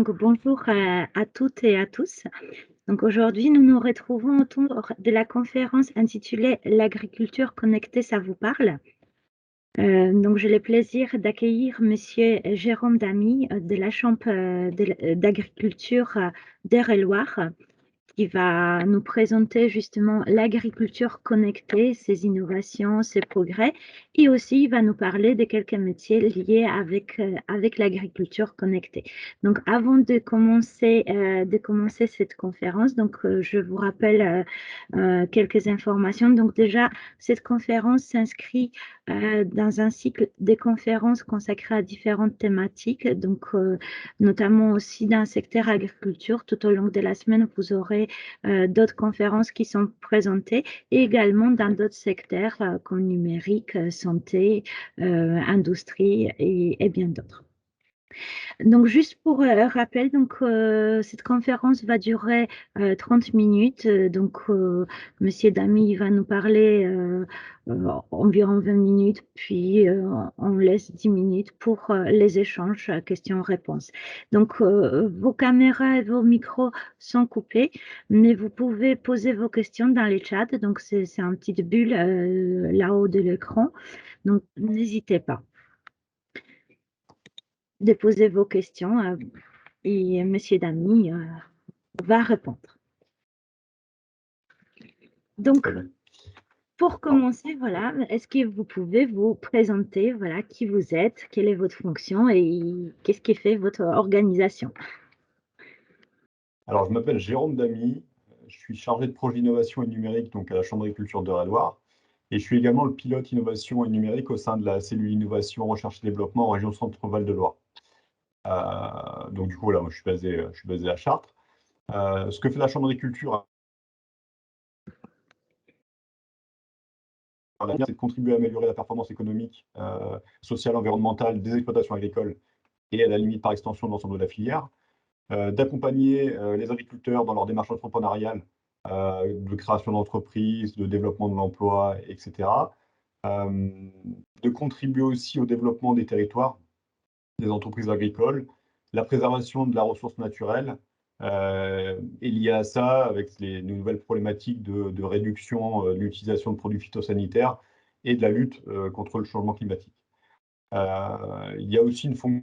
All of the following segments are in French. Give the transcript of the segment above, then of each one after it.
donc bonjour à toutes et à tous. Donc aujourd'hui, nous nous retrouvons autour de la conférence intitulée «L'agriculture connectée, ça vous parle?» Donc j'ai le plaisir d'accueillir monsieur Jérôme Damy, de la chambre, d'agriculture, d'Eure-et-Loir, qui va nous présenter justement l'agriculture connectée, ses innovations, ses progrès, et aussi il va nous parler de quelques métiers liés avec l'agriculture connectée. Donc avant de commencer cette conférence, donc je vous rappelle quelques informations. Donc déjà, cette conférence s'inscrit dans un cycle de conférences consacrées à différentes thématiques, donc notamment aussi dans le secteur agriculture. Tout au long de la semaine, vous aurez d'autres conférences qui sont présentées et également dans d'autres secteurs comme numérique, santé, industrie et bien d'autres. Donc juste pour rappel, donc cette conférence va durer 30 minutes. Donc monsieur Damy va nous parler environ 20 minutes, puis on laisse 10 minutes pour les échanges, questions-réponses. Donc vos caméras et vos micros sont coupés, mais vous pouvez poser vos questions dans les chats. Donc c'est un petit bulle là-haut de l'écran. Donc n'hésitez pas de poser vos questions et monsieur Damy va répondre. Donc, pour commencer, voilà, est-ce que vous pouvez vous présenter, voilà, qui vous êtes, quelle est votre fonction et qu'est-ce qui fait votre organisation? Alors, je m'appelle Jérôme Damy, je suis chargé de projet innovation et numérique donc à la Chambre d'agriculture d'Eure-et-Loir. Et je suis également le pilote innovation et numérique au sein de la cellule innovation, recherche et développement en région Centre-Val de Loire. Donc du coup, voilà, moi je suis basé à Chartres. Ce que fait la Chambre d'agriculture, c'est de contribuer à améliorer la performance économique, sociale, environnementale des exploitations agricoles et à la limite par extension de l'ensemble de la filière. D'accompagner les agriculteurs dans leur démarche entrepreneuriale, de création d'entreprises, de développement de l'emploi, etc. De contribuer aussi au développement des territoires, des entreprises agricoles, la préservation de la ressource naturelle, et lié à ça, avec les nouvelles problématiques de réduction de l'utilisation de produits phytosanitaires et de la lutte contre le changement climatique. Il y a aussi une fonction,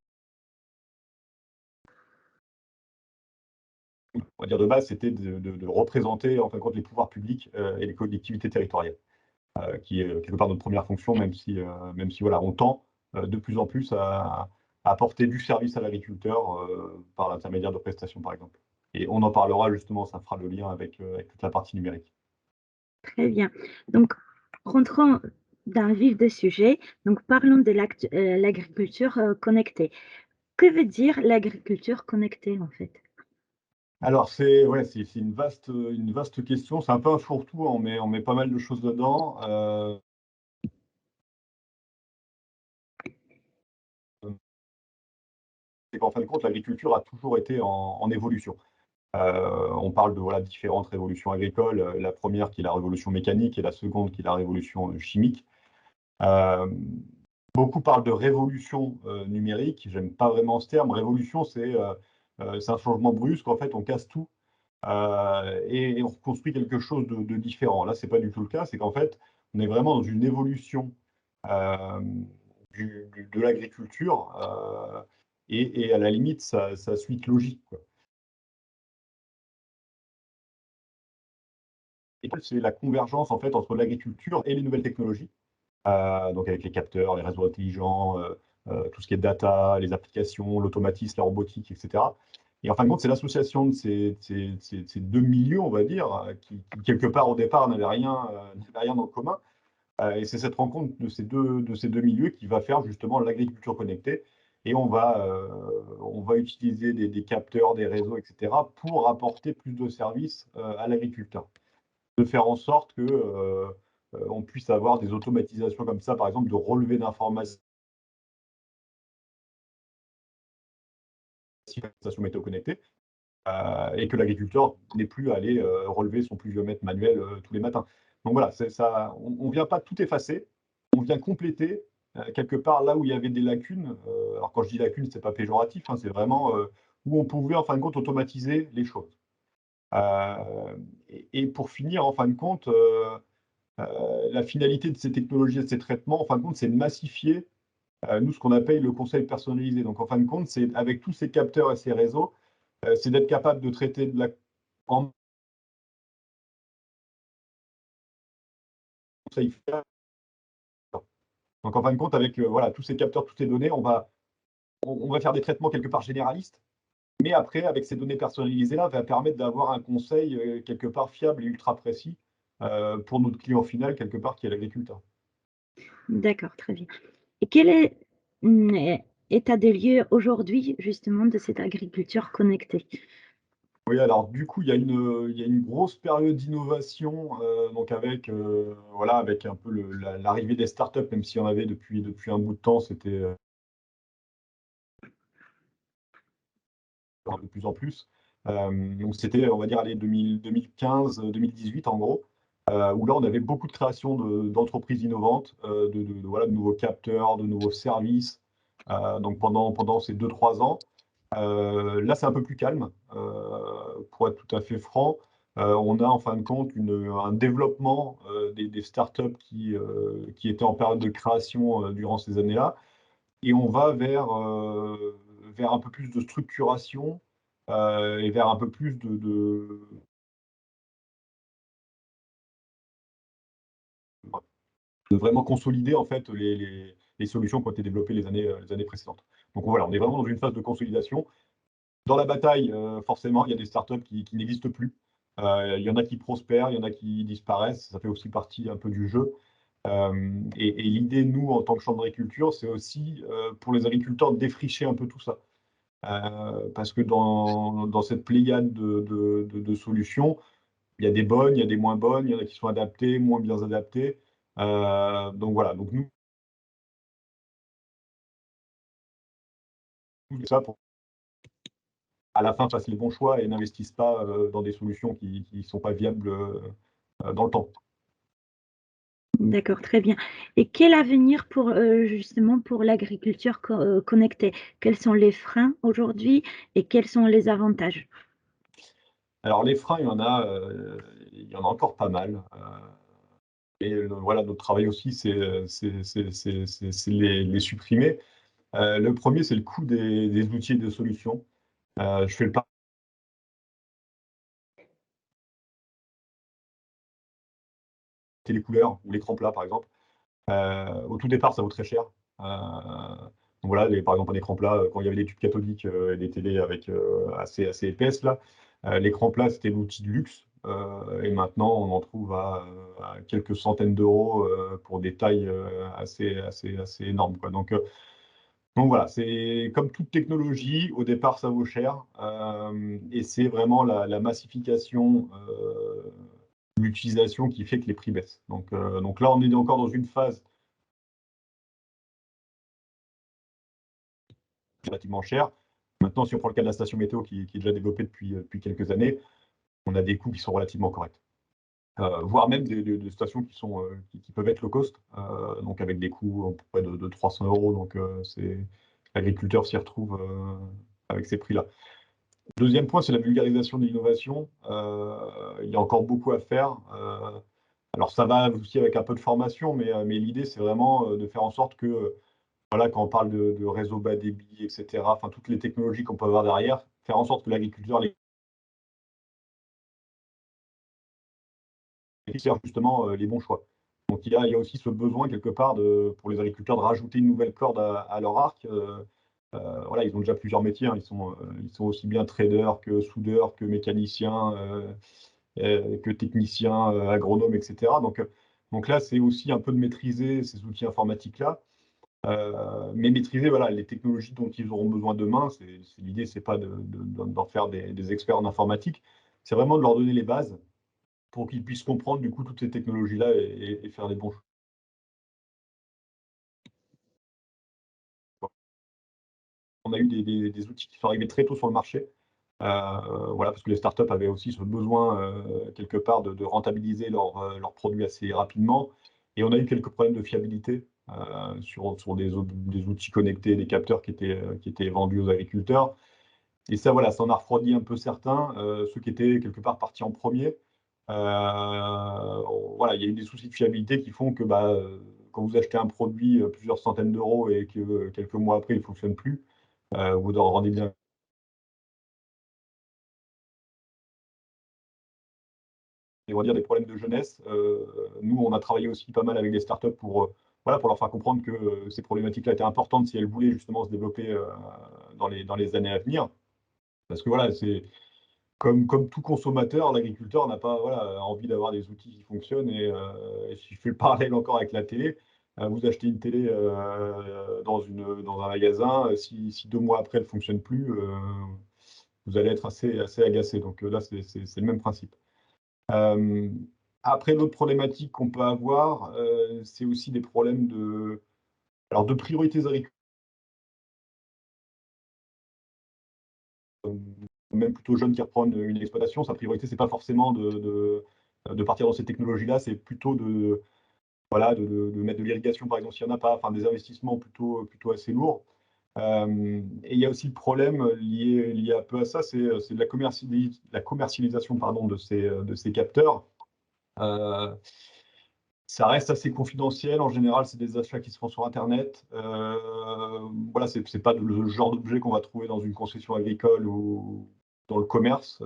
on va dire de base, c'était de représenter en fin de compte les pouvoirs publics et les collectivités territoriales, qui est quelque part notre première fonction, même si voilà, on tend de plus en plus à apporter du service à l'agriculteur par l'intermédiaire de prestations, par exemple. Et on en parlera justement, ça fera le lien avec toute la partie numérique. Très bien. Donc, rentrons dans le vif du sujet. Donc, parlons de l'agriculture connectée. Que veut dire l'agriculture connectée, en fait? Alors, c'est ouais, c'est une vaste question. C'est un peu un fourre-tout, on met pas mal de choses dedans. C'est qu'en fin de compte, l'agriculture a toujours été en évolution. On parle de voilà, différentes révolutions agricoles. La première qui est la révolution mécanique et la seconde qui est la révolution chimique. Beaucoup parlent de révolution numérique. J'aime pas vraiment ce terme. Révolution, c'est un changement brusque. En fait, on casse tout et on reconstruit quelque chose de différent. Là, c'est pas du tout le cas. C'est qu'en fait, on est vraiment dans une évolution euh, de l'agriculture et à la limite, sa suite logique, quoi. Et c'est la convergence en fait entre l'agriculture et les nouvelles technologies. Donc avec les capteurs, les réseaux intelligents, tout ce qui est data, les applications, l'automatisme, la robotique, etc. Et en fin de compte, c'est l'association de ces deux milieux, on va dire, qui quelque part au départ n'avaient rien en commun. Et c'est cette rencontre de ces deux milieux qui va faire justement l'agriculture connectée. Et on va utiliser des capteurs, des réseaux, etc., pour apporter plus de services à l'agriculteur. De faire en sorte que on puisse avoir des automatisations comme ça, par exemple, de relevé d'informations météo connectées, et que l'agriculteur n'ait plus à aller relever son pluviomètre manuel tous les matins. Donc voilà, ça, on ne vient pas tout effacer, on vient compléter quelque part là où il y avait des lacunes. Alors quand je dis lacunes, ce n'est pas péjoratif, hein, c'est vraiment où on pouvait en fin de compte automatiser les choses. Et pour finir, en fin de compte, la finalité de ces technologies et de ces traitements, en fin de compte, c'est de massifier, nous, ce qu'on appelle le conseil personnalisé. Donc, en fin de compte, c'est avec tous ces capteurs et ces réseaux, c'est d'être capable de traiter de la en conseil. Donc, en fin de compte, avec voilà, tous ces capteurs, toutes ces données, on va faire des traitements quelque part généralistes. Mais après, avec ces données personnalisées-là, va permettre d'avoir un conseil quelque part fiable et ultra précis pour notre client final, quelque part, qui est l'agriculteur. D'accord, très bien. Et quel est l'état des lieux aujourd'hui, justement, de cette agriculture connectée? Oui, alors du coup, il y a une grosse période d'innovation, donc avec, voilà, avec un peu l'arrivée des startups, même s'il y en avait depuis un bout de temps, c'était de plus en plus. Donc c'était, on va dire, allez, 2015, 2018 en gros, où là, on avait beaucoup de création d'entreprises innovantes, voilà, de nouveaux capteurs, de nouveaux services, donc pendant ces 2-3 ans. Là, c'est un peu plus calme, pour être tout à fait franc. On a en fin de compte un développement des startups qui étaient en période de création durant ces années-là. Et on va vers un peu plus de structuration et vers un peu plus de vraiment consolider en fait les solutions qui ont été développées les années précédentes. Donc voilà, on est vraiment dans une phase de consolidation. Dans la bataille, forcément, il y a des startups qui n'existent plus. Il y en a qui prospèrent, il y en a qui disparaissent. Ça fait aussi partie un peu du jeu. Et l'idée, nous, en tant que chambre d'agriculture, c'est aussi pour les agriculteurs de défricher un peu tout ça. Parce que dans cette pléiade de solutions, il y a des bonnes, il y a des moins bonnes, il y en a qui sont adaptées, moins bien adaptées. Donc voilà, donc nous, ça pour à la fin fassent les bons choix et n'investissent pas dans des solutions qui ne sont pas viables dans le temps. D'accord, très bien. Et quel avenir pour, justement, pour l'agriculture connectée? Quels sont les freins aujourd'hui et quels sont les avantages? Alors les freins, il y en a encore pas mal. Et voilà, notre travail aussi, c'est les supprimer. Le premier, c'est le coût des outils et des solutions. Je fais le parallèle avec les couleurs ou l'écran plat, par exemple. Au tout départ, ça vaut très cher. Donc voilà, par exemple, un écran plat, quand il y avait des tubes cathodiques et des télés avec assez épaisses, là, l'écran plat, c'était l'outil de luxe. Et maintenant, on en trouve à quelques centaines d'euros pour des tailles assez énormes, quoi. Donc voilà, c'est comme toute technologie, au départ, ça vaut cher. Et c'est vraiment la massification, l'utilisation qui fait que les prix baissent. Donc là, on est encore dans une phase relativement cher. Maintenant, si on prend le cas de la station météo qui est déjà développée depuis quelques années, on a des coûts qui sont relativement corrects. Voire même des stations qui peuvent être low cost, donc avec des coûts à peu près de 300 euros. Donc l'agriculteur s'y retrouve avec ces prix-là. Deuxième point, c'est la vulgarisation de l'innovation. Il y a encore beaucoup à faire. Alors ça va aussi avec un peu de formation, mais l'idée, c'est vraiment de faire en sorte que voilà, quand on parle de réseau bas débit, etc., enfin, toutes les technologies qu'on peut avoir derrière, faire en sorte que l'agriculteur les faire justement les bons choix. Donc il y a aussi ce besoin quelque part pour les agriculteurs de rajouter une nouvelle corde à leur arc. Voilà, ils ont déjà plusieurs métiers, hein. Ils sont aussi bien traders que soudeurs, que mécaniciens, que techniciens, agronomes, etc. Donc là, c'est aussi un peu de maîtriser ces outils informatiques-là. Mais maîtriser voilà, les technologies dont ils auront besoin demain. L'idée, c'est pas d'en faire des experts en informatique, c'est vraiment de leur donner les bases pour qu'ils puissent comprendre du coup toutes ces technologies-là et faire des bons choix. On a eu des outils qui sont arrivés très tôt sur le marché, voilà, parce que les startups avaient aussi ce besoin quelque part de rentabiliser leurs produits assez rapidement. Et on a eu quelques problèmes de fiabilité sur des outils connectés, des capteurs qui étaient vendus aux agriculteurs. Et ça, voilà, ça en a refroidi un peu certains, ceux qui étaient quelque part partis en premier. Voilà, il y a eu des soucis de fiabilité qui font que bah, quand vous achetez un produit plusieurs centaines d'euros et que quelques mois après, il ne fonctionne plus, vous en rendez bien. Et on va dire des problèmes de jeunesse. Nous, on a travaillé aussi pas mal avec des startups voilà, pour leur faire comprendre que ces problématiques-là étaient importantes si elles voulaient justement se développer dans les années à venir. Parce que voilà, c'est comme tout consommateur, l'agriculteur n'a pas voilà, envie d'avoir des outils qui fonctionnent. Et si je fais le parallèle encore avec la télé, vous achetez une télé dans un magasin, si 2 mois après elle ne fonctionne plus, vous allez être assez agacé. Donc là, c'est le même principe. Euh, Après, l'autre problématique qu'on peut avoir, c'est aussi des problèmes alors de priorités agricoles, même plutôt jeune qui reprend une exploitation. Sa priorité, c'est pas forcément de partir dans ces technologies-là, c'est plutôt voilà, de mettre de l'irrigation, par exemple, s'il n'y en a pas, enfin des investissements plutôt assez lourds. Et il y a aussi le problème lié un peu à ça, c'est de la commercialisation pardon, de ces capteurs. Ça reste assez confidentiel. En général, c'est des achats qui se font sur Internet. Voilà, c'est pas le genre d'objet qu'on va trouver dans une concession agricole ou dans le commerce.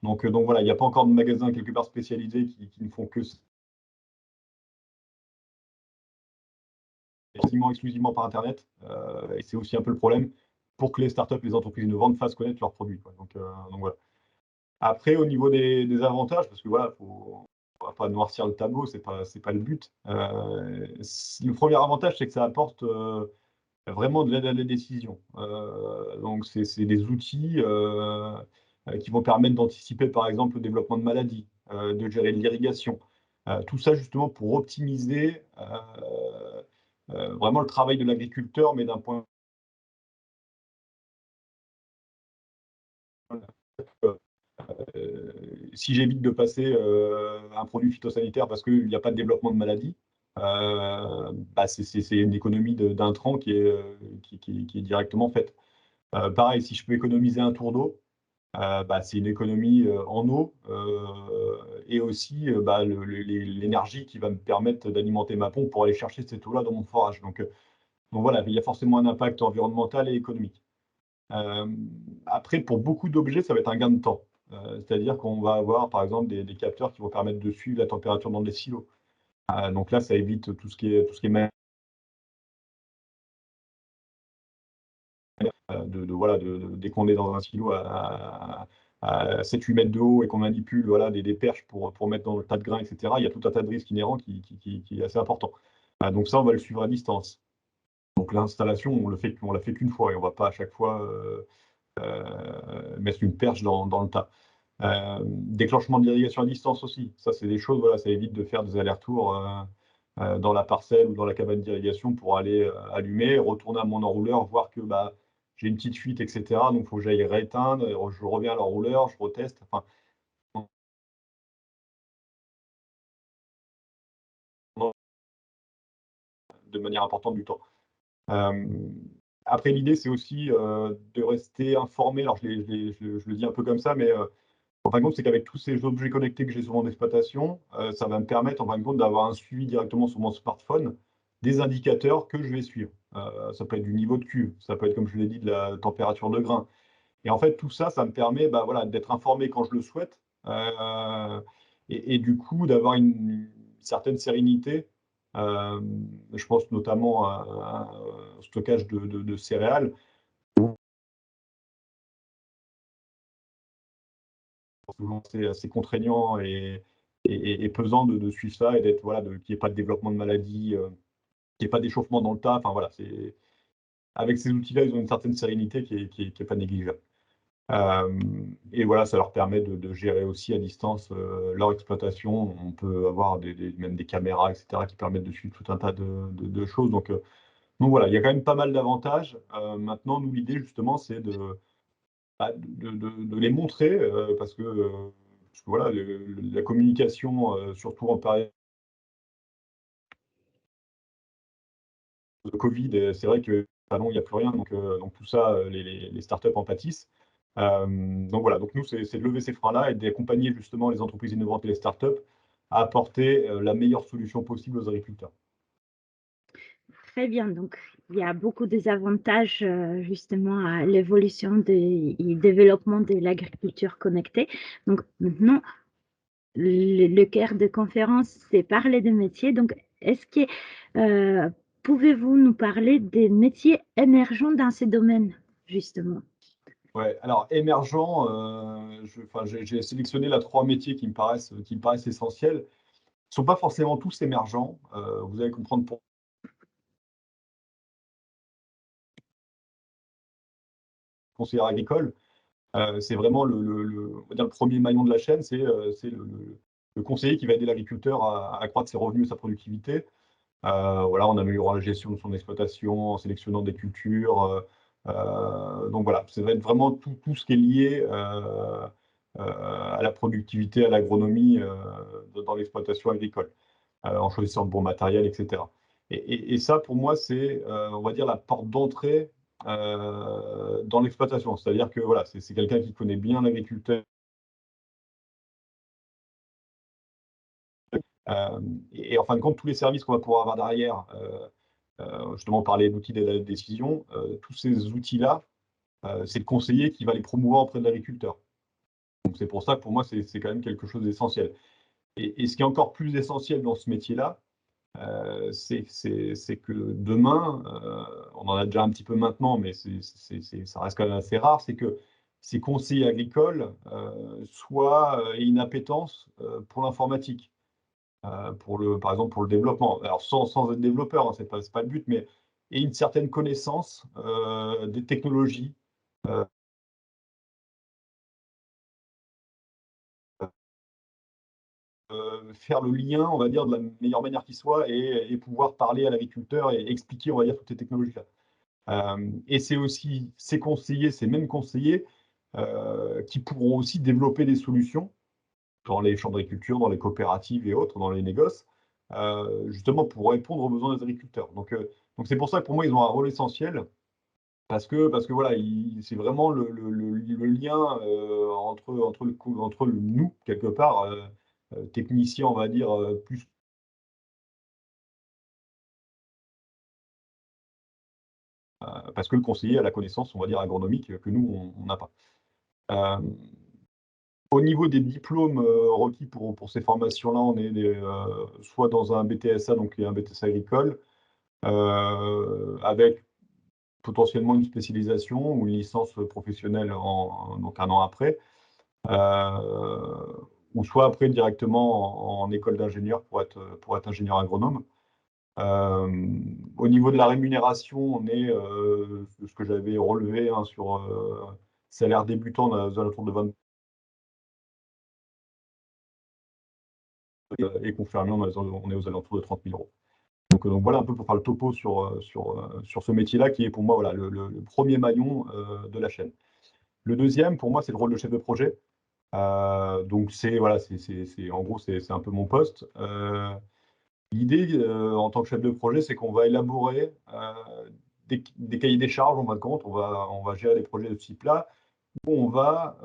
Donc voilà, il n'y a pas encore de magasins quelque part spécialisés qui ne font que ça, exclusivement par Internet. Et c'est aussi un peu le problème pour que les startups, les entreprises innovantes fassent connaître leurs produits, quoi. Donc voilà. Après, au niveau des avantages, parce que voilà, on ne va pas noircir le tableau, c'est pas le but. Le premier avantage, c'est que ça apporte vraiment de l'aide à la décision. Donc, c'est des outils qui vont permettre d'anticiper, par exemple, le développement de maladies, de gérer de l'irrigation. Tout ça, justement, pour optimiser vraiment le travail de l'agriculteur, mais d'un point si j'évite de passer un produit phytosanitaire parce qu'il n'y a pas de développement de maladie, bah c'est une économie d'intrants qui est directement faite. Pareil, si je peux économiser un tour d'eau, bah, c'est une économie en eau et aussi bah, l'énergie qui va me permettre d'alimenter ma pompe pour aller chercher cette eau-là dans mon forage. Donc voilà, il y a forcément un impact environnemental et économique. Euh, Après, pour beaucoup d'objets, ça va être un gain de temps. C'est-à-dire qu'on va avoir, par exemple, des capteurs qui vont permettre de suivre la température dans les silos. Donc là, ça évite tout ce qui est voilà, dès qu'on est dans un silo à 7-8 mètres de haut et qu'on manipule voilà, des perches pour mettre dans le tas de grains, etc., il y a tout un tas de risques inhérents qui est assez important. Donc ça, on va le suivre à distance. Donc l'installation, on l'a fait qu'une fois et on ne va pas à chaque fois mettre une perche dans le tas. Déclenchement de l'irrigation à distance aussi. Ça, c'est des choses, voilà, ça évite de faire des allers-retours dans la parcelle ou dans la cabane d'irrigation pour aller allumer, retourner à mon enrouleur, voir que bah, j'ai une petite fuite, etc. Donc, il faut que j'aille rééteindre. Je reviens à l'enrouleur, je reteste. Enfin, de manière importante du temps. Euh, Après, l'idée, c'est aussi de rester informé. Alors, je le dis un peu comme ça, mais en fin de compte, c'est qu'avec tous ces objets connectés que j'ai sur mon exploitation, ça va me permettre en fin de compte d'avoir un suivi directement sur mon smartphone des indicateurs que je vais suivre. Ça peut être du niveau de cuve, ça peut être, comme je l'ai dit, de la température de grain. Et en fait, tout ça, ça me permet bah, voilà, d'être informé quand je le souhaite et du coup d'avoir une certaine sérénité. Euh, je pense notamment au stockage de céréales. Souvent, c'est assez contraignant et pesant de suivre ça et d'être voilà, qu'il n'y ait pas de développement de maladie, qu'il n'y ait pas d'échauffement dans le tas. Enfin voilà, avec ces outils-là, ils ont une certaine sérénité qui est pas négligeable. Et voilà, ça leur permet de gérer aussi à distance leur exploitation. On peut avoir même des caméras, etc., qui permettent de suivre tout un tas de choses. Donc voilà, il y a quand même pas mal d'avantages. Maintenant, nous, l'idée, justement, c'est bah, de les montrer parce que voilà, la communication, surtout en période de Covid, c'est vrai que salon, il n'y a plus rien. Donc tout ça, les startups en pâtissent. Donc voilà, donc nous, c'est de lever ces freins-là et d'accompagner justement les entreprises innovantes et les startups à apporter la meilleure solution possible aux agriculteurs. Très bien, donc il y a beaucoup des avantages justement à l'évolution et développement de l'agriculture connectée. Donc maintenant, le cœur de conférence, c'est parler de métiers. Donc, est-ce que pouvez-vous nous parler des métiers émergents dans ces domaines, justement? Ouais, alors émergent, j'ai sélectionné là 3 métiers qui me paraissent essentiels. Ils ne sont pas forcément tous émergents. Vous allez comprendre pour conseiller agricole. C'est vraiment on va dire le premier maillon de la chaîne, c'est le conseiller qui va aider l'agriculteur à accroître ses revenus et sa productivité. Voilà, en améliorant la gestion de son exploitation, en sélectionnant des cultures. Donc voilà, ça va être vraiment tout ce qui est lié à la productivité, à l'agronomie dans l'exploitation agricole, en choisissant le bon matériel, etc. Et ça, pour moi, c'est, on va dire, la porte d'entrée dans l'exploitation. C'est-à-dire que voilà, c'est quelqu'un qui connaît bien l'agriculteur. En fin de compte, tous les services qu'on va pouvoir avoir derrière, justement parler d'outils d'aide à la décision, tous ces outils-là, c'est le conseiller qui va les promouvoir auprès de l'agriculteur. Donc c'est pour ça que pour moi, c'est quand même quelque chose d'essentiel. Et ce qui est encore plus essentiel dans ce métier-là, c'est que demain, on en a déjà un petit peu maintenant, mais ça reste quand même assez rare, c'est que ces conseillers agricoles aient une appétence pour l'informatique. Par exemple pour le développement. Alors sans être développeur, hein, c'est pas le but, mais et une certaine connaissance des technologies, euh, faire le lien, on va dire, de la meilleure manière qui soit et pouvoir parler à l'agriculteur et expliquer, on va dire, toutes ces technologies-là. Et c'est aussi ces mêmes conseillers qui pourront aussi développer des solutions dans les champs d'agriculture, dans les coopératives et autres, dans les négoces, justement pour répondre aux besoins des agriculteurs. Donc c'est pour ça que pour moi, ils ont un rôle essentiel, parce que voilà, c'est vraiment le lien entre nous, quelque part, techniciens, on va dire, plus parce que le conseiller a la connaissance, on va dire, agronomique que nous, on n'a pas. Euh, Au niveau des diplômes requis pour ces formations-là, on est soit dans un BTSA, donc un BTSA agricole, avec potentiellement une spécialisation ou une licence professionnelle donc un an après, ou soit après directement en école d'ingénieur pour être ingénieur agronome. Au niveau de la rémunération, on est ce que j'avais relevé hein, sur salaire débutant aux alentours de 20 et confirmé, on est aux alentours de 30 000 euros. Donc voilà un peu pour faire le topo sur ce métier-là qui est pour moi voilà, le premier maillon de la chaîne. Le deuxième, pour moi, c'est le rôle de chef de projet. Donc voilà, en gros, c'est un peu mon poste. L'idée, en tant que chef de projet, c'est qu'on va élaborer des cahiers des charges, en fin de compte. On va gérer des projets de ce type-là, où on va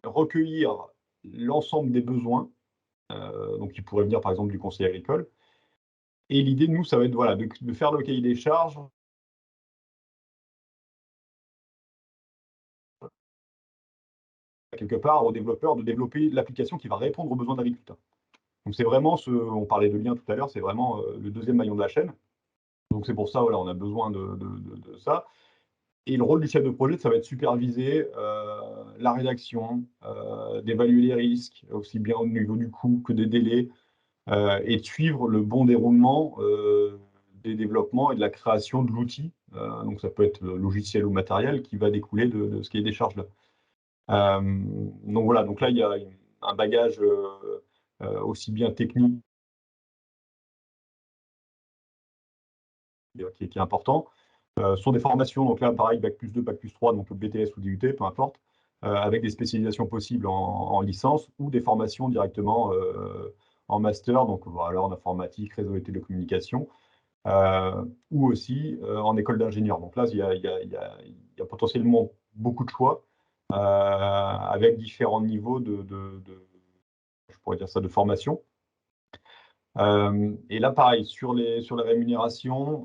recueillir l'ensemble des besoins, donc qui pourraient venir par exemple du conseil agricole. Et l'idée de nous, ça va être voilà, de faire le cahier des charges, quelque part, aux développeurs de développer l'application qui va répondre aux besoins de l'agriculteur. Donc c'est vraiment on parlait de lien tout à l'heure, c'est vraiment le deuxième maillon de la chaîne. Donc c'est pour ça, voilà, on a besoin de ça. Et le rôle du chef de projet, ça va être superviser la rédaction, d'évaluer les risques, aussi bien au niveau du coût que des délais, et de suivre le bon déroulement des développements et de la création de l'outil. Donc ça peut être logiciel ou matériel qui va découler de ce qui est des charges là. Donc voilà, donc là il y a un bagage aussi bien technique qui est important. Sont des formations, donc là pareil, Bac+2, Bac+3, donc BTS ou DUT, peu importe, avec des spécialisations possibles en licence ou des formations directement en master, donc voilà, en informatique, réseau et télécommunications. ou aussi en école d'ingénieur. Donc là, il y a potentiellement beaucoup de choix avec différents niveaux je pourrais dire ça, de formation. Et là, pareil, sur les rémunérations,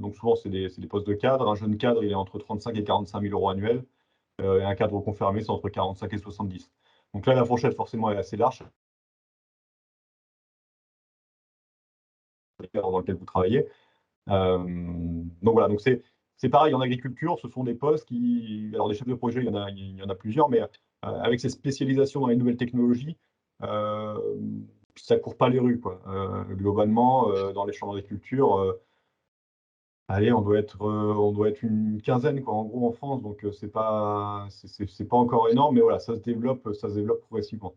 donc souvent, c'est des postes de cadre. Un jeune cadre, il est entre 35 000 et 45 000 euros annuels. Et un cadre confirmé, c'est entre 45 et 70. Donc là, la fourchette, forcément, est assez large. Le cadre dans lequel vous travaillez. Donc voilà, donc c'est pareil en agriculture, ce sont des postes qui. Alors, des chefs de projet, il y en a plusieurs, mais avec ces spécialisations dans les nouvelles technologies, ça ne court pas les rues, quoi. Globalement, dans les champs d'agriculture, allez, on doit être une quinzaine, quoi, en gros, en France, donc c'est pas encore énorme, mais voilà, ça se développe progressivement.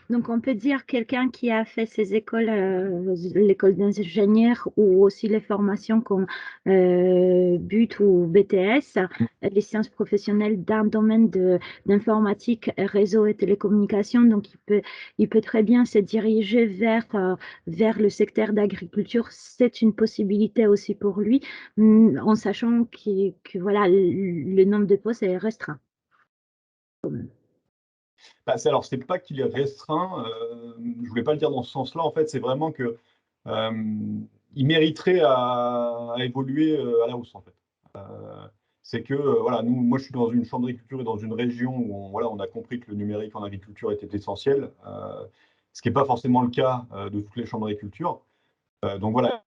Donc, on peut dire quelqu'un qui a fait ces écoles, l'école d'ingénieur ou aussi les formations comme BUT ou BTS, les sciences professionnelles d'un domaine d'informatique, réseau et télécommunications. Donc, il peut très bien se diriger vers le secteur d'agriculture. C'est une possibilité aussi pour lui, en sachant que voilà, le nombre de postes est restreint. Bah, alors, c'est pas qu'il est restreint, je voulais pas le dire dans ce sens-là, en fait, c'est vraiment que il mériterait à évoluer à la hausse, en fait. C'est que, voilà, moi, je suis dans une chambre d'agriculture et dans une région où voilà, on a compris que le numérique en agriculture était essentiel, ce qui n'est pas forcément le cas de toutes les chambres d'agriculture. Donc voilà,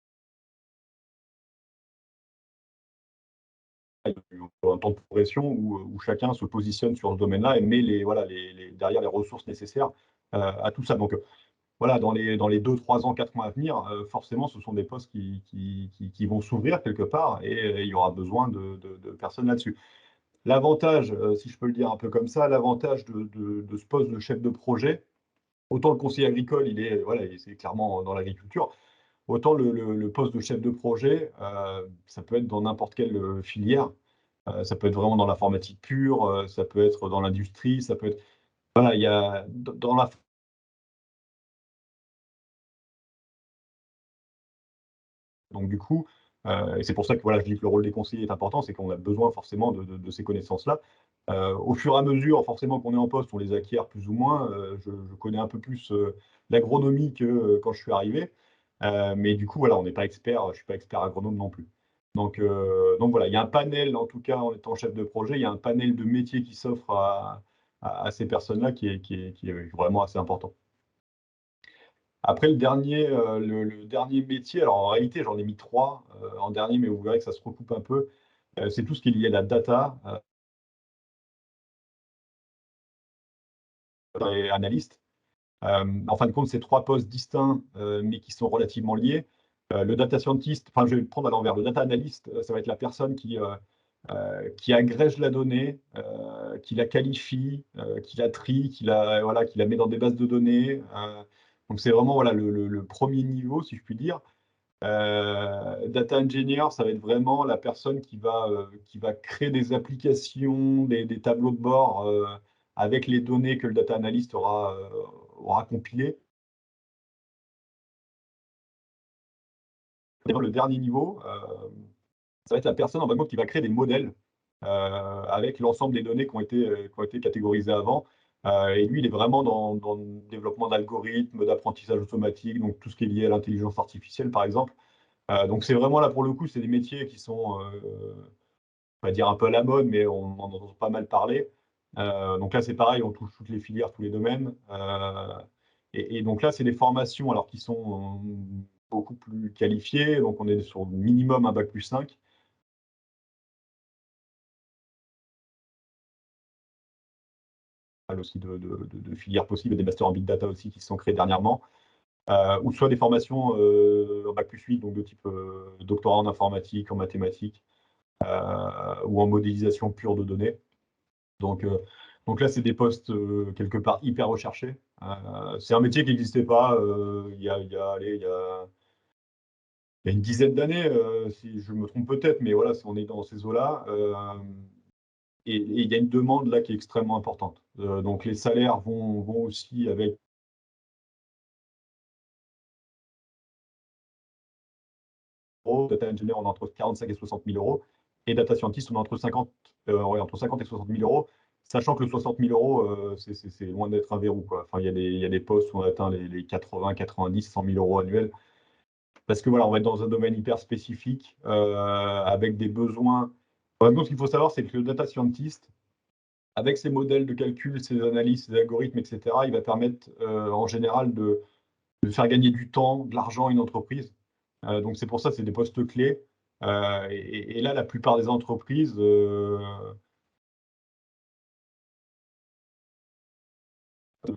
il y a un temps de progression où chacun se positionne sur ce domaine-là et met derrière les ressources nécessaires à tout ça. Donc, voilà, dans les 2, 3 ans, 4 mois à venir, forcément, ce sont des postes qui vont s'ouvrir quelque part et il y aura besoin de personnes là-dessus. L'avantage, si je peux le dire un peu comme ça, l'avantage de ce poste de chef de projet, autant le conseiller agricole, voilà, c'est clairement dans l'agriculture, autant le poste de chef de projet, ça peut être dans n'importe quelle filière. Ça peut être vraiment dans l'informatique pure, ça peut être dans l'industrie, ça peut être. Voilà, il y a dans la. Donc du coup, et c'est pour ça que voilà, je dis que le rôle des conseillers est important, c'est qu'on a besoin forcément de ces connaissances-là. Au fur et à mesure, forcément qu'on est en poste, on les acquiert plus ou moins. Je connais un peu plus l'agronomie que quand je suis arrivé. Mais du coup, voilà, on n'est pas expert, je ne suis pas expert agronome non plus. Donc voilà, il y a un panel, en tout cas en étant chef de projet, il y a un panel de métiers qui s'offre à ces personnes-là qui est vraiment assez important. Après, le dernier métier, alors en réalité, j'en ai mis 3 en dernier, mais vous verrez que ça se recoupe un peu. C'est tout ce qui est lié à la data et analyste. En fin de compte, c'est 3 postes distincts, mais qui sont relativement liés. Le data scientist, enfin, je vais le prendre à l'envers. Le data analyst, ça va être la personne qui agrège la donnée, qui la qualifie, qui la trie, voilà, qui la met dans des bases de données. Donc, c'est vraiment voilà, le premier niveau, si je puis dire. Data engineer, ça va être vraiment la personne qui va créer des applications, des tableaux de bord avec les données que le data analyst aura compilées. Le dernier niveau, ça va être la personne en fin de compte qui va créer des modèles avec l'ensemble des données qui ont été catégorisées avant. Et lui, il est vraiment dans le développement d'algorithmes, d'apprentissage automatique, donc tout ce qui est lié à l'intelligence artificielle, par exemple. Donc c'est vraiment là, pour le coup, c'est des métiers qui sont, on va dire, un peu à la mode, mais on en entend pas mal parler. Donc là, c'est pareil, on touche toutes les filières, tous les domaines. Et donc là, c'est des formations alors, qui sont beaucoup plus qualifiées. Donc on est sur minimum un bac+5. Aussi de filières possibles, et des masters en big data aussi qui se sont créés dernièrement. Ou soit des formations en bac+8, donc de type doctorat en informatique, en mathématiques, ou en modélisation pure de données. Donc là, c'est des postes quelque part hyper recherchés. C'est un métier qui n'existait pas il y a une dizaine d'années, si je me trompe peut-être, mais voilà, on est dans ces eaux-là. Et il y a une demande là qui est extrêmement importante. Donc les salaires vont aussi avec. euros, data engineer, on est entre 45 et 60 000 euros, et data scientist, on est entre 50 et 60 000 euros, sachant que le 60 000 euros, c'est loin d'être un verrou, quoi. Enfin, il y a des postes où on atteint les 80, 90, 100 000 euros annuels, parce que voilà, on va être dans un domaine hyper spécifique, avec des besoins. En même temps, ce qu'il faut savoir, c'est que le data scientist, avec ses modèles de calcul, ses analyses, ses algorithmes, etc., il va permettre en général de faire gagner du temps, de l'argent à une entreprise. Donc c'est pour ça que c'est des postes clés. Et là, la plupart des entreprises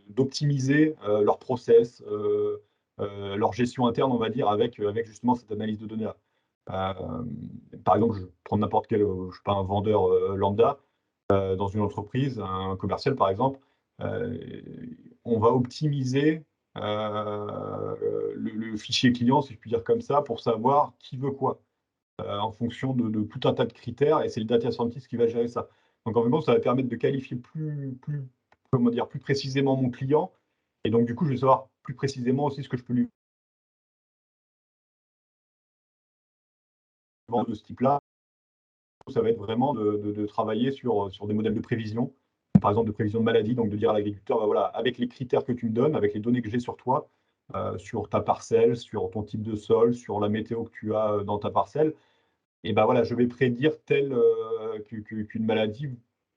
d'optimiser leur process, leur gestion interne, on va dire, avec justement cette analyse de données-là. Par exemple, je prends n'importe quel, je sais pas, un vendeur lambda dans une entreprise, un commercial par exemple, on va optimiser le fichier client, si je puis dire comme ça, pour savoir qui veut quoi, en fonction de tout un tas de critères, et c'est le data scientist qui va gérer ça. Donc en même temps, ça va permettre de qualifier comment dire, plus précisément mon client, et donc du coup, je vais savoir plus précisément aussi ce que je peux lui vendre de ce type-là. Ça va être vraiment de travailler sur des modèles de prévision, par exemple de prévision de maladie, donc de dire à l'agriculteur, bah voilà, avec les critères que tu me donnes, avec les données que j'ai sur toi, sur ta parcelle, sur ton type de sol, sur la météo que tu as dans ta parcelle, et ben voilà, je vais prédire qu'une maladie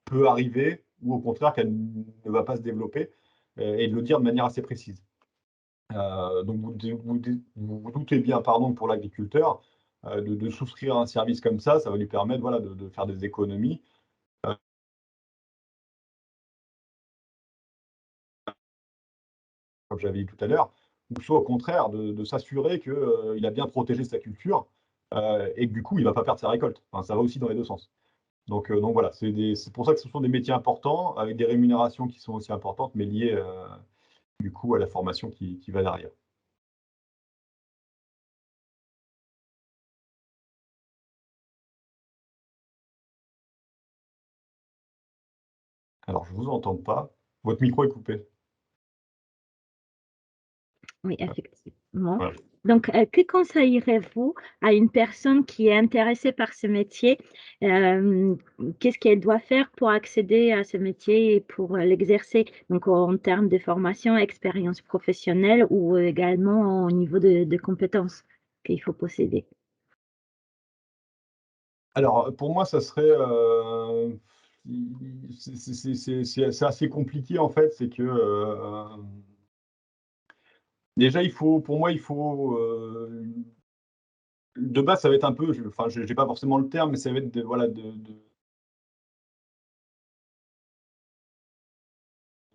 peut arriver, ou au contraire qu'elle ne va pas se développer, et de le dire de manière assez précise. Donc vous doutez bien, pardon, pour l'agriculteur, de souscrire à un service comme ça va lui permettre, voilà, de faire des économies. Comme j'avais dit tout à l'heure, ou soit au contraire de s'assurer qu'il a bien protégé sa culture, et que du coup il ne va pas perdre sa récolte. Enfin, ça va aussi dans les deux sens. Donc voilà, c'est pour ça que ce sont des métiers importants, avec des rémunérations qui sont aussi importantes, mais liées du coup à la formation qui va derrière. Alors je ne vous entends pas. Votre micro est coupé. Oui, effectivement. Voilà. Donc, que conseillerez-vous à une personne qui est intéressée par ce métier? Qu'est-ce qu'elle doit faire pour accéder à ce métier et pour l'exercer? Donc, en termes de formation, expérience professionnelle ou également au niveau de compétences qu'il faut posséder. Alors pour moi, ça serait c'est assez compliqué en fait. C'est que déjà, pour moi, il faut de base, ça va être un peu, enfin, je n'ai pas forcément le terme, mais ça va être voilà,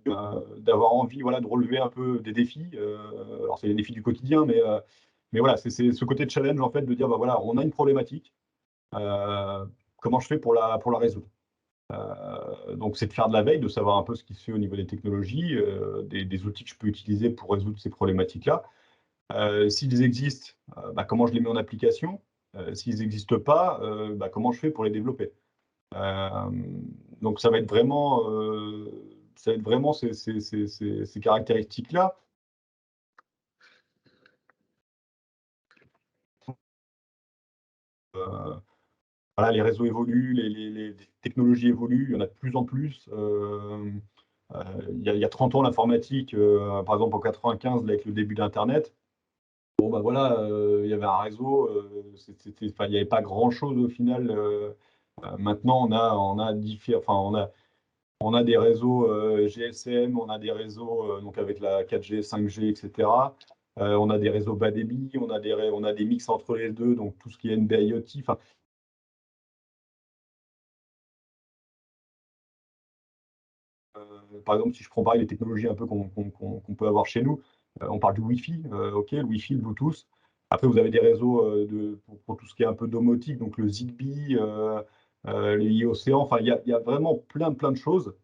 d'avoir envie, voilà, de relever un peu des défis. Alors, c'est les défis du quotidien, mais voilà, c'est ce côté challenge, en fait, de dire, bah, voilà, on a une problématique, comment je fais pour la résoudre? Donc, c'est de faire de la veille, de savoir un peu ce qui se fait au niveau des technologies, des outils que je peux utiliser pour résoudre ces problématiques-là. S'ils existent, bah, comment je les mets en application? S'ils n'existent pas, bah, comment je fais pour les développer? Euh, donc ça va être vraiment ces caractéristiques-là. Euh, voilà, les réseaux évoluent, les technologies évoluent, il y en a de plus en plus. Il y a 30 ans, l'informatique, par exemple en 95, là, avec le début d'Internet, bon, bah voilà, il y avait un réseau, enfin, il n'y avait pas grand-chose au final. Maintenant, on a des réseaux GSM, on a des réseaux donc avec la 4G, 5G, etc. On a des réseaux bas débit, on a des mix entre les deux, donc tout ce qui est NB-IoT. Enfin, par exemple, si je prends pareil les technologies un peu qu'on peut avoir chez nous, on parle du Wi-Fi, ok, le Wi-Fi, le Bluetooth. Après, vous avez des réseaux pour tout ce qui est un peu domotique, donc le Zigbee, les IOCéan. Enfin, il y a vraiment plein de choses.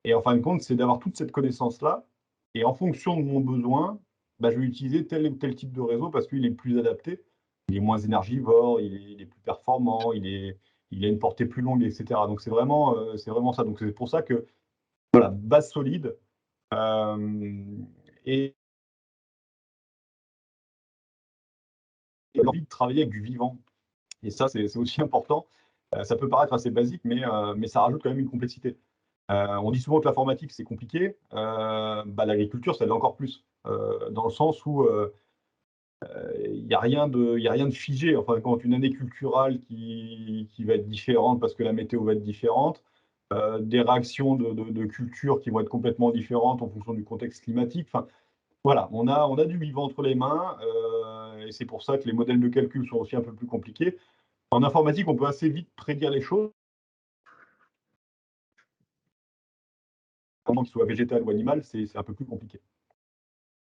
Et en fin de compte, c'est d'avoir toute cette connaissance-là. Et en fonction de mon besoin, bah, je vais utiliser tel ou tel type de réseau parce qu'il est le plus adapté. Il est moins énergivore, il est plus performant, il a une portée plus longue, etc. Donc c'est vraiment ça. Donc c'est pour ça que voilà, base solide. Euh, et l'envie de travailler avec du vivant. Et ça, c'est aussi important. Ça peut paraître assez basique, mais ça rajoute quand même une complexité. On dit souvent que l'informatique, c'est compliqué. L'agriculture, ça l'est encore plus, dans le sens où il n'y a rien de figé. Enfin, quand une année culturelle qui va être différente parce que la météo va être différente, des réactions de culture qui vont être complètement différentes en fonction du contexte climatique. Enfin, voilà, on a du vivant entre les mains, et c'est pour ça que les modèles de calcul sont aussi un peu plus compliqués. En informatique, on peut assez vite prédire les choses, comment qu'il soit végétal ou animal, c'est un peu plus compliqué.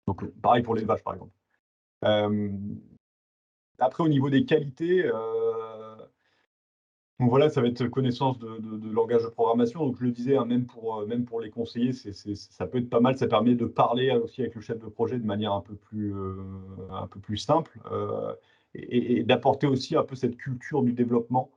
Donc, pareil pour l'élevage, par exemple. Après, au niveau des qualités, donc voilà, ça va être connaissance de langage de programmation. Donc, je le disais, hein, même pour les conseillers, ça peut être pas mal. Ça permet de parler aussi avec le chef de projet de manière un peu plus simple, et d'apporter aussi un peu cette culture du développement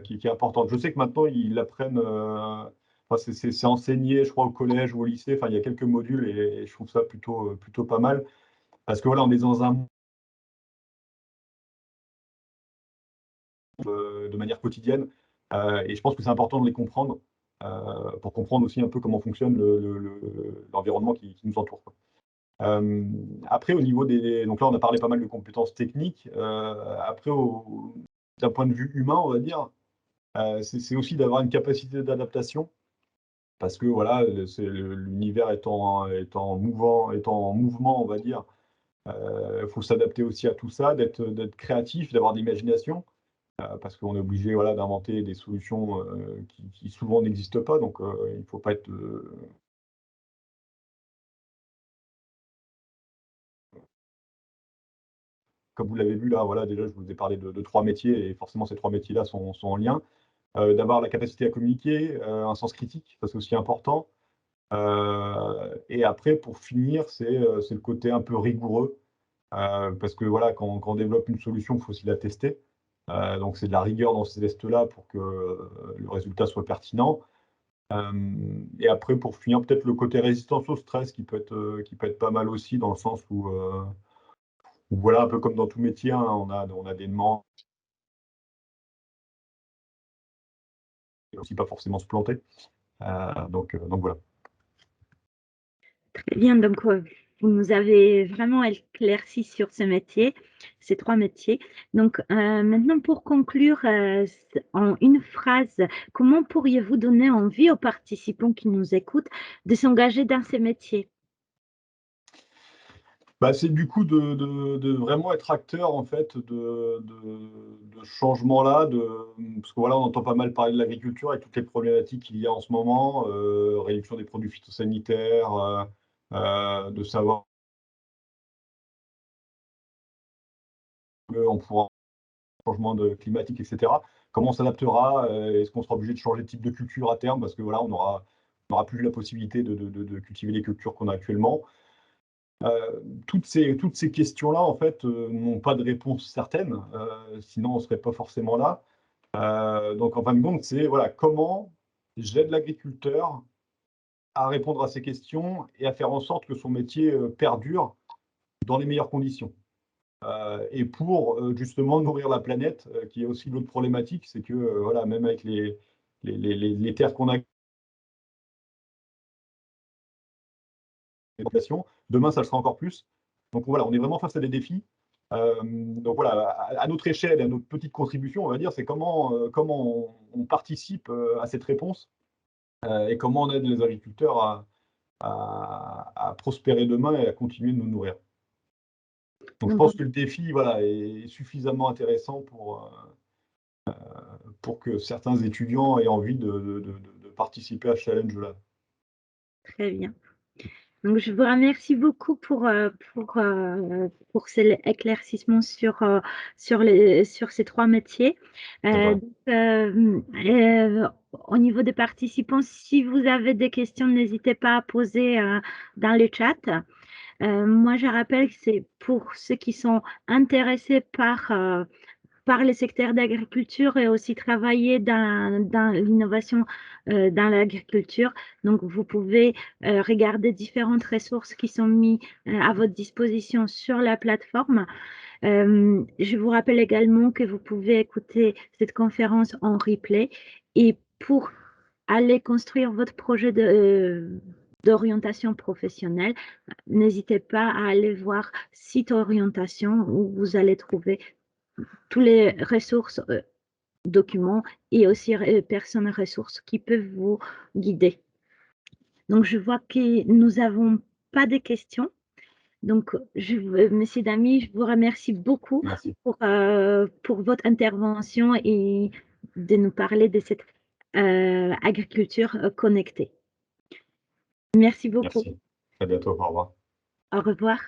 qui est importante. Je sais que maintenant, ils l'apprennent, enfin, c'est enseigné, je crois, au collège ou au lycée. Enfin, il y a quelques modules et je trouve ça plutôt pas mal. Parce que voilà, on est dans un de manière quotidienne. Et je pense que c'est important de les comprendre pour comprendre aussi un peu comment fonctionne l'environnement qui nous entoure, quoi. Après, au niveau des. Donc là, on a parlé pas mal de compétences techniques. Après, d'un point de vue humain, on va dire, c'est aussi d'avoir une capacité d'adaptation. Parce que voilà, l'univers étant mouvement, on va dire, il faut s'adapter aussi à tout ça, d'être créatif, d'avoir de l'imagination. Parce qu'on est obligé, voilà, d'inventer des solutions qui souvent n'existent pas. Donc, il ne faut pas être. Comme vous l'avez vu là, voilà, déjà, je vous ai parlé de trois métiers, et forcément, ces trois métiers-là sont en lien. D'avoir la capacité à communiquer, un sens critique, ça c'est aussi important. Et après, pour finir, c'est le côté un peu rigoureux. Parce que voilà, quand on développe une solution, il faut aussi la tester. Donc, c'est de la rigueur dans ces tests-là pour que le résultat soit pertinent. Et après, pour finir, peut-être le côté résistance au stress qui peut être pas mal aussi, dans le sens où voilà, un peu comme dans tout métier, hein, on a des demandes, et aussi pas forcément se planter. Donc voilà. Très bien, donc vous nous avez vraiment éclairci sur ce métier, ces trois métiers. Donc maintenant, pour conclure en une phrase, comment pourriez-vous donner envie aux participants qui nous écoutent de s'engager dans ces métiers? C'est du coup de vraiment être acteur en fait de ce changement-là, parce que voilà, on entend pas mal parler de l'agriculture avec toutes les problématiques qu'il y a en ce moment, réduction des produits phytosanitaires, de savoir qu'on pourra changement climatique, etc. Comment on s'adaptera? Est-ce qu'on sera obligé de changer de type de culture à terme? Parce que voilà, on n'aura plus la possibilité de cultiver les cultures qu'on a actuellement. Toutes ces questions-là, en fait, n'ont pas de réponse certaine, sinon on ne serait pas forcément là. Donc, en fin de compte, c'est voilà, comment j'aide l'agriculteur à répondre à ces questions et à faire en sorte que son métier perdure dans les meilleures conditions. Et pour justement nourrir la planète, qui est aussi l'autre problématique, c'est que voilà, même avec les terres qu'on a, demain ça le sera encore plus. Donc voilà, on est vraiment face à des défis. Donc voilà, à notre échelle et à notre petite contribution, on va dire, c'est comment on participe à cette réponse, et comment on aide les agriculteurs à prospérer demain et à continuer de nous nourrir. Donc je pense que le défi, voilà, est suffisamment intéressant pour que certains étudiants aient envie de participer à ce challenge-là. Très bien. Donc, je vous remercie beaucoup pour ces éclaircissements sur ces trois métiers. D'accord. Donc, au niveau des participants, si vous avez des questions, n'hésitez pas à poser dans le chat. Moi, je rappelle que c'est pour ceux qui sont intéressés par le secteur d'agriculture et aussi travailler dans l'innovation dans l'agriculture. Donc, vous pouvez regarder différentes ressources qui sont mises à votre disposition sur la plateforme. Je vous rappelle également que vous pouvez écouter cette conférence en replay et pour aller construire votre projet d'orientation professionnelle, n'hésitez pas à aller voir Site Orientation où vous allez trouver toutes les ressources, documents et aussi personnes ressources qui peuvent vous guider. Donc, je vois que nous n'avons pas de questions. Donc, messieurs, dames, je vous remercie beaucoup Merci. pour votre intervention et de nous parler de cette agriculture connectée. Merci beaucoup. Merci. À bientôt. Au revoir. Au revoir.